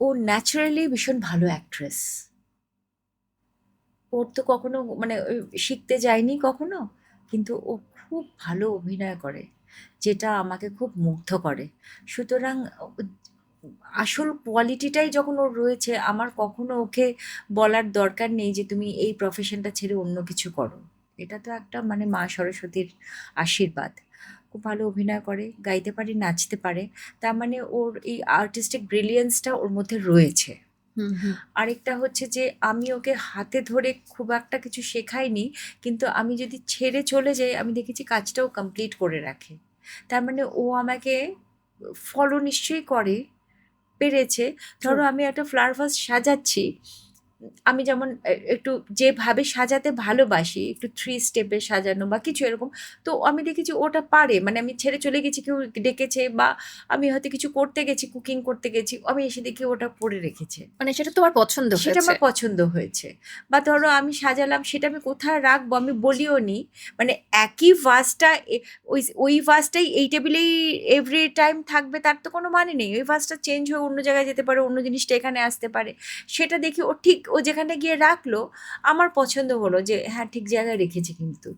ও naturally ভীষণ ভালো actress. ওর তো কখনো মানে ওই শিখতে যায়নি কখনো, কিন্তু ও খুব ভালো অভিনয় করে, যেটা আমাকে খুব মুগ্ধ করে। সুতরাং আসল কোয়ালিটিটাই যখন ওর রয়েছে, আমার কখনো ওকে বলার দরকার নেই যে তুমি এই প্রফেশনটা ছেড়ে অন্য কিছু করো। এটা তো একটা মানে মা সরস্বতীর আশীর্বাদ। খুব ভালো অভিনয় করে, গাইতে পারে, নাচতে পারে। তার মানে ওর এই আর্টিস্টিক ব্রিলিয়েন্সটা ওর মধ্যে রয়েছে। হুম হুম। আরেকটা হচ্ছে যে আমি ওকে হাতে ধরে খুব একটা কিছু শেখাইনি, কিন্তু আমি যদি ছেড়ে চলে যাই আমি দেখেছি কাজটাও কমপ্লিট করে রাখে। তার মানে ও আমাকে ফলো নিশ্চয়ই করে, পেরেছে। ট্রু। ধরো আমি একটা ফ্লাওয়ার ভাস সাজাচ্ছি, আমি যেমন একটু যেভাবে সাজাতে ভালোবাসি, একটু থ্রি স্টেপে সাজানো বা কিছু এরকম, তো আমি দেখেছি ওটা পারে। মানে আমি ছেড়ে চলে গেছি, কেউ ডেকেছে বা আমি হয়তো কিছু করতে গেছি, কুকিং করতে গেছি, আমি এসে দেখি ওটা পড়ে রেখেছে। মানে সেটা তোমার পছন্দ সেটা হয়েছে। আমার পছন্দ হয়েছে। বা ধরো আমি সাজালাম, সেটা আমি কোথায় রাখবো আমি বলিও নি। মানে একই ভাসটা ওই ওই ভাসটাই এই টেবিলেই এভরি টাইম থাকবে তার তো কোনো মানে নেই। ওই ভাসটা চেঞ্জ হয়ে অন্য জায়গায় যেতে পারে, অন্য জিনিসটা এখানে আসতে পারে। সেটা দেখি ও ঠিক ও যেখানে গিয়ে রাখলো, আমার পছন্দ হলো যে হ্যাঁ ঠিক জায়গায় রেখেছে কিন্তু।